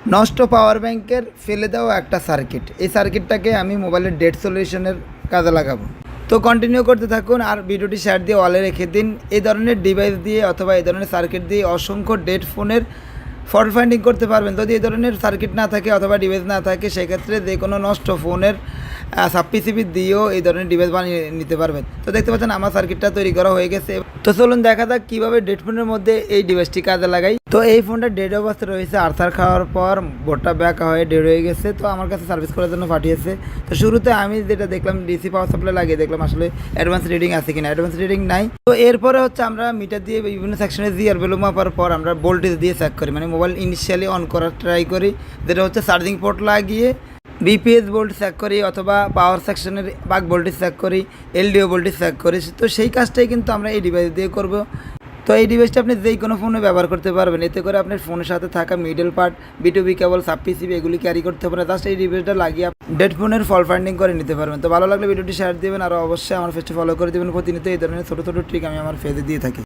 নষ্ট পাওয়ার ব্যাংকের ফেলে দেওয়া একটা সার্কিট, এই সার্কিটটাকে আমি মোবাইলের ডেড সলিউশনের কাজে লাগাবো। তো কন্টিনিউ করতে থাকুন আর ভিডিওটি শেয়ার দিয়ে ওয়ালে রেখে দিন। এই ধরনের ডিভাইস দিয়ে অথবা এই ধরনের সার্কিট দিয়ে অসংখ্য ডেড ফোনের ফল্ট ফাইন্ডিং করতে পারবেন। যদি এই ধরনের সার্কিট না থাকে অথবা ডিভাইস না থাকে, সেক্ষেত্রে যে কোনো নষ্ট ফোনের সাব পিসিবি দিয়েও এই ধরনের ডিভাইস বানিয়ে নিতে পারবেন। তো দেখতে পাচ্ছেন আমার সার্কিটটা তৈরি করা হয়ে গেছে। তো চলুন দেখা যাক কীভাবে ডেড ফোনের মধ্যে এই ডিভাইসটি কাজে লাগাই। তো এই ফোনটা ডেড অবস্থায় রয়েছে, আর্থার খাওয়ার পর বোর্ডটা ব্যাকা হয়ে ডেড হয়ে গেছে। তো আমার কাছে সার্ভিস করার জন্য পাঠিয়েছে। তো শুরুতে আমি যেটা দেখলাম, ডিসি পাওয়ার সাপ্লাই লাগিয়ে দেখলাম আসলে অ্যাডভান্স রিডিং আছে কিনা। অ্যাডভান্স রিডিং নাই। তো এরপরে হচ্ছে আমরা মিটার দিয়ে বিভিন্ন সেকশনে জিআর ভ্যালু মাপার পর আমরা ভোল্টেজ দিয়ে চেক করি, মানে মোবাইল ইনিশিয়ালি অন করার ট্রাই করি, যেটা হচ্ছে চার্জিং পোর্ট লাগিয়ে বিপিএস ভোল্ট চেক করি অথবা পাওয়ার সেকশনের বাক ভোল্টেজ চেক করি, এলডিও ভোল্টেজ চেক করি। তো সেই কাজটাই কিন্তু আমরা এই ডিভাইস দিয়ে করব। তো এই ডিভাইসটা আপনি যেই কোনো ফোনে ব্যবহার করতে পারবেন। এতে করে আপনার ফোনের সাথে থাকা মিডল পার্ট, বিটুবি কেবল, সাব পিসিবি এগুলি ক্যারি করতে পারেন। জাস্ট এই ডিভাইসটা লাগিয়ে ডেড ফোনের ফল্ট ফাইন্ডিং করে নিতে পারবেন। তো ভালো লাগলে ভিডিওটি শেয়ার দেবেন আর অবশ্যই আমার পেজটি ফলো করে দেবেন। প্রতিনিয়ত এই ধরনের ছোটো ছোটো ট্রিক আমি আমার পেজে দিয়ে থাকি।